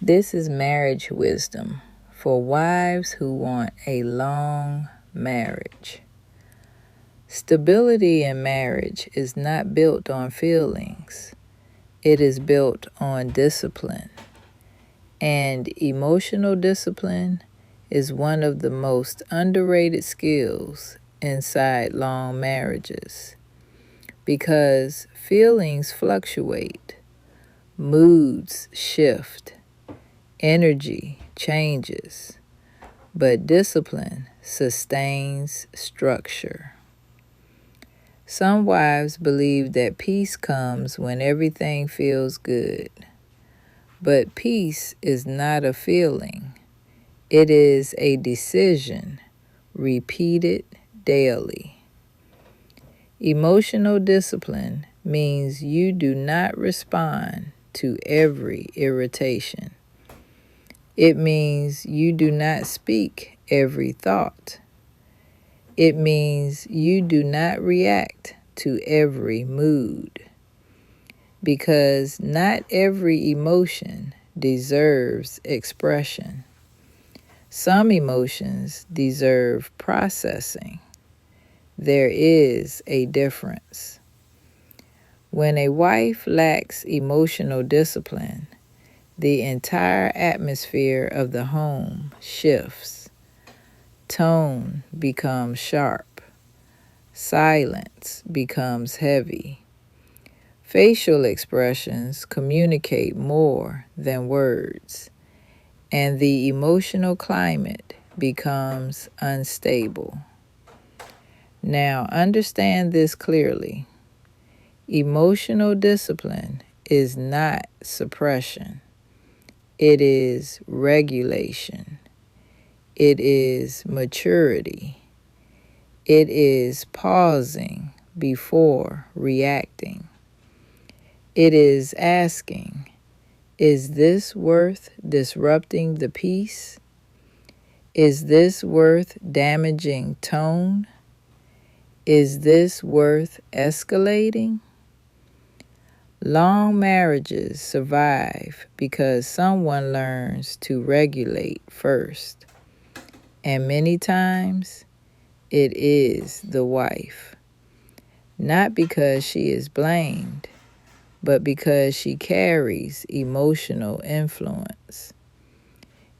This is marriage wisdom for wives who want a long marriage. Stability in marriage is not built on feelings. It is built on discipline. And emotional discipline is one of the most underrated skills inside long marriages because feelings fluctuate, moods shift, energy changes, but discipline sustains structure. Some wives believe that peace comes when everything feels good, but peace is not a feeling. It is a decision repeated daily. Emotional discipline means you do not respond to every irritation. It means you do not speak every thought. It means you do not react to every mood. Because not every emotion deserves expression. Some emotions deserve processing. There is a difference. When a wife lacks emotional discipline, the entire atmosphere of the home shifts. Tone becomes sharp. Silence becomes heavy. Facial expressions communicate more than words, and the emotional climate becomes unstable. Now, understand this clearly. Emotional discipline is not suppression. It is regulation. It is maturity. It is pausing before reacting. It is asking, is this worth disrupting the peace? Is this worth damaging tone? Is this worth escalating? Long marriages survive because someone learns to regulate first. And many times, it is the wife. Not because she is blamed, but because she carries emotional influence.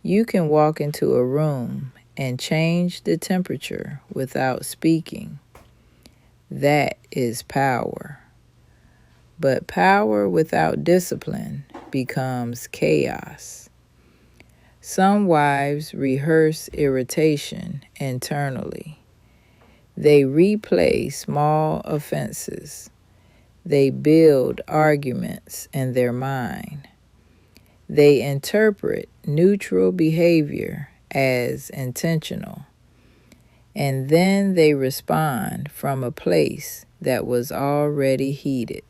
You can walk into a room and change the temperature without speaking. That is power. But power without discipline becomes chaos. Some wives rehearse irritation internally. They replay small offenses. They build arguments in their mind. They interpret neutral behavior as intentional. And then they respond from a place that was already heated.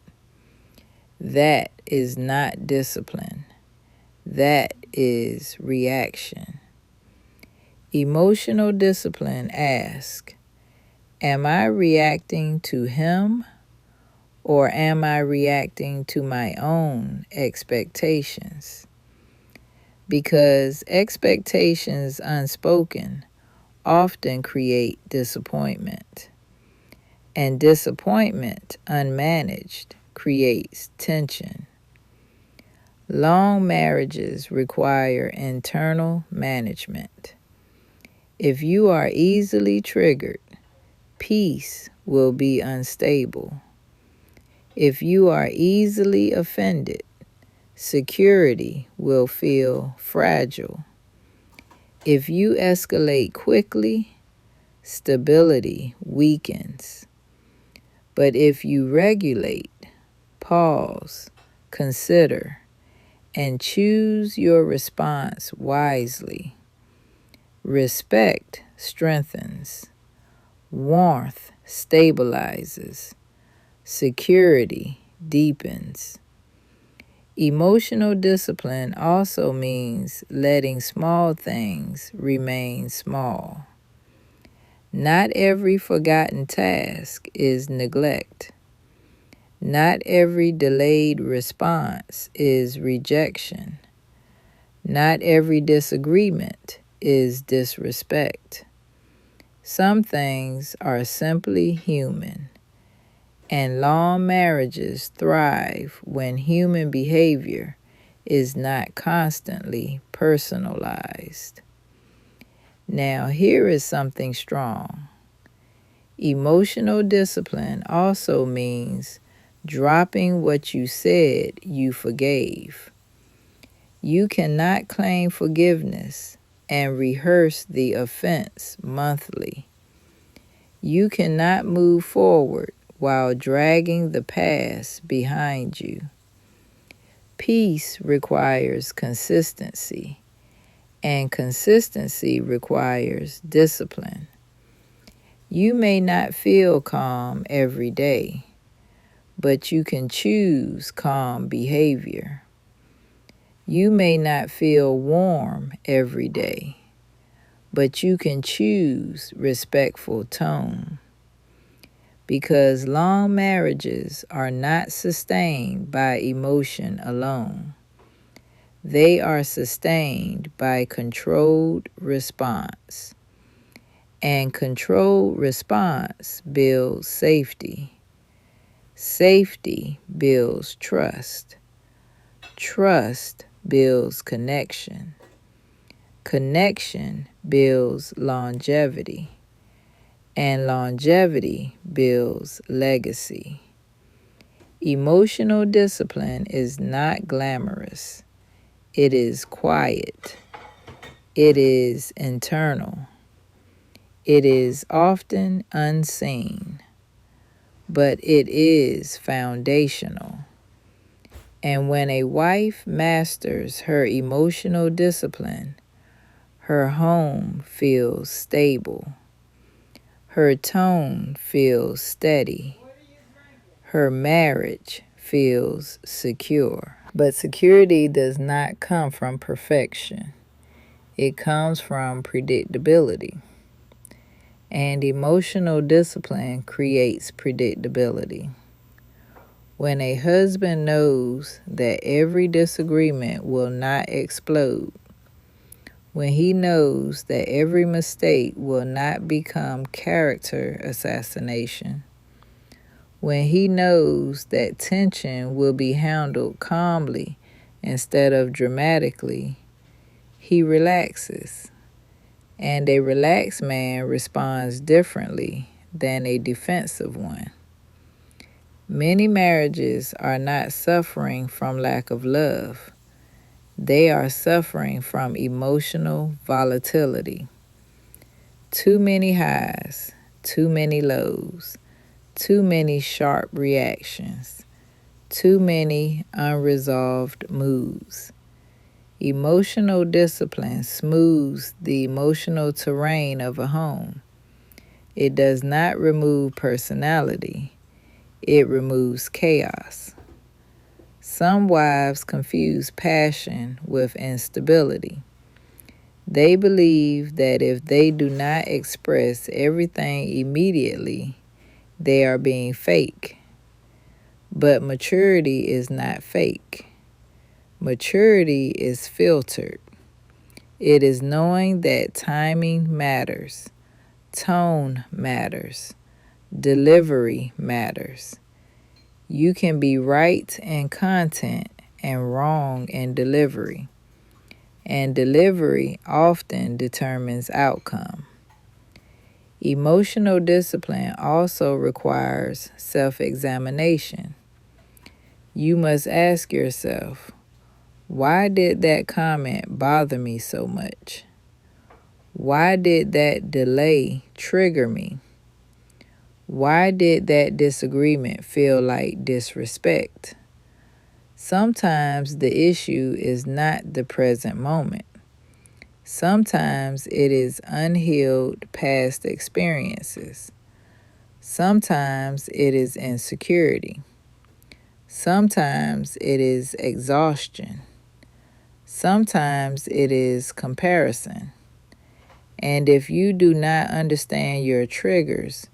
That is not discipline. That is reaction. Emotional discipline asks, am I reacting to him or am I reacting to my own expectations? Because expectations unspoken often create disappointment, and disappointment unmanaged creates tension. Long marriages require internal management. If you are easily triggered, peace will be unstable. If you are easily offended, security will feel fragile. If you escalate quickly, stability weakens. But if you regulate, pause, consider, and choose your response wisely, respect strengthens, warmth stabilizes, security deepens. Emotional discipline also means letting small things remain small. Not every forgotten task is neglect. Not every delayed response is rejection. Not every disagreement is disrespect. Some things are simply human, and long marriages thrive when human behavior is not constantly personalized. Now, here is something strong. Emotional discipline also means dropping what you said you forgave. You cannot claim forgiveness and rehearse the offense monthly. You cannot move forward while dragging the past behind you. Peace requires consistency, and consistency requires discipline. You may not feel calm every day, but you can choose calm behavior. You may not feel warm every day, but you can choose respectful tone. Because long marriages are not sustained by emotion alone. They are sustained by controlled response. And controlled response builds safety. Safety builds trust. Trust builds connection. Connection builds longevity. And longevity builds legacy. Emotional discipline is not glamorous. It is quiet. It is internal. It is often unseen, but it is foundational. And when a wife masters her emotional discipline, her home feels stable. Her tone feels steady. Her marriage feels secure. But security does not come from perfection. It comes from predictability. And emotional discipline creates predictability. When a husband knows that every disagreement will not explode, when he knows that every mistake will not become character assassination, when he knows that tension will be handled calmly instead of dramatically, he relaxes. And a relaxed man responds differently than a defensive one. Many marriages are not suffering from lack of love. They are suffering from emotional volatility. Too many highs, too many lows, too many sharp reactions, too many unresolved moods. Emotional discipline smooths the emotional terrain of a home. It does not remove personality. It removes chaos. Some wives confuse passion with instability. They believe that if they do not express everything immediately, they are being fake. But maturity is not fake. Maturity is filtered. It is knowing that timing matters, tone matters, delivery matters. You can be right in content and wrong in delivery. And delivery often determines outcome. Emotional discipline also requires self-examination. You must ask yourself, why did that comment bother me so much? Why did that delay trigger me? Why did that disagreement feel like disrespect? Sometimes the issue is not the present moment. Sometimes it is unhealed past experiences. Sometimes it is insecurity. Sometimes it is exhaustion. Sometimes it is comparison. And if you do not understand your triggers,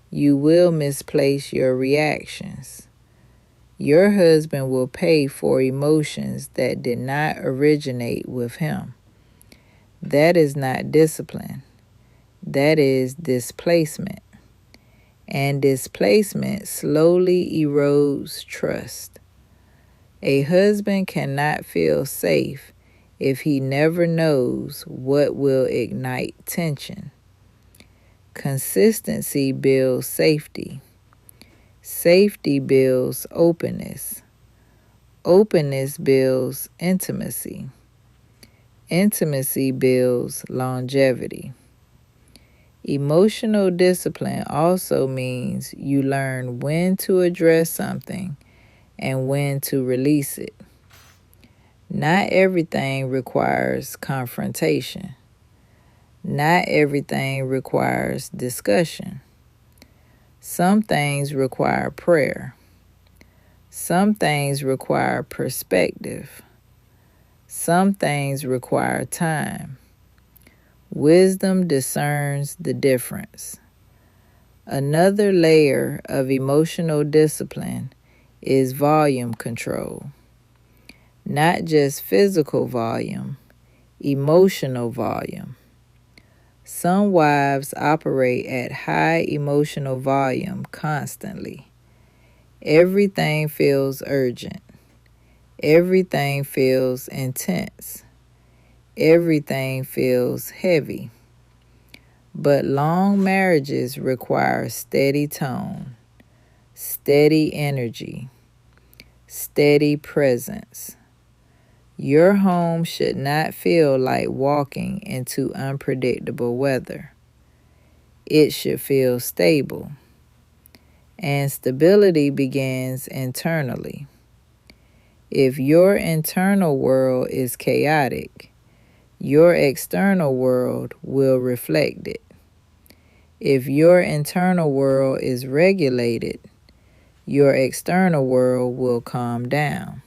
you will misplace your reactions. Your husband will pay for emotions that did not originate with him. That is not discipline. That is displacement. And displacement slowly erodes trust. A husband cannot feel safe if he never knows what will ignite tension. Consistency builds safety. Safety builds openness. Openness builds intimacy. Intimacy builds longevity. Emotional discipline also means you learn when to address something and when to release it. Not everything requires confrontation. Not everything requires discussion. Some things require prayer. Some things require perspective. Some things require time. Wisdom discerns the difference. Another layer of emotional discipline is volume control. Not just physical volume, emotional volume. Some wives operate at high emotional volume constantly. Everything feels urgent. Everything feels intense. Everything feels heavy. But long marriages require steady tone, steady energy, steady presence. Your home should not feel like walking into unpredictable weather. It should feel stable. And stability begins internally. If your internal world is chaotic, your external world will reflect it. If your internal world is regulated, your external world will calm down.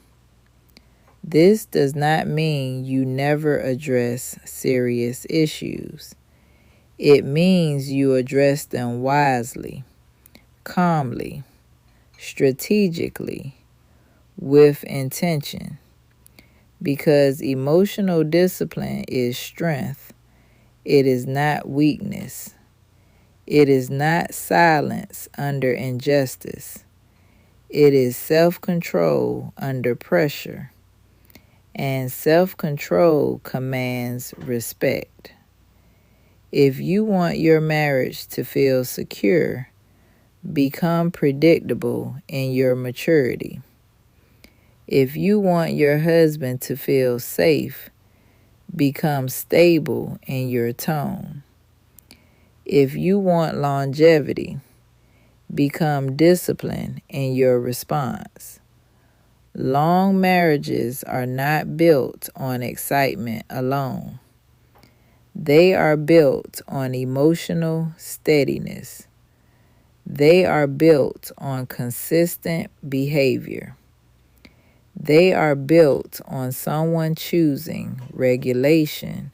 This does not mean you never address serious issues. It means you address them wisely, calmly, strategically, with intention. Because emotional discipline is strength. It is not weakness. It is not silence under injustice. It is self-control under pressure. And self-control commands respect. If you want your marriage to feel secure, become predictable in your maturity. If you want your husband to feel safe, become stable in your tone. If you want longevity, become disciplined in your response. Long marriages are not built on excitement alone. They are built on emotional steadiness. They are built on consistent behavior. They are built on someone choosing regulation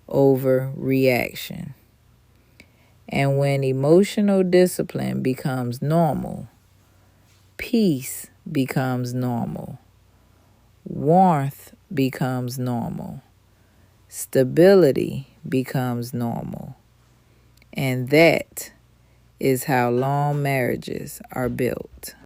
over reaction. And when emotional discipline becomes normal, peace becomes normal. Warmth becomes normal. Stability becomes normal. And that is how long marriages are built.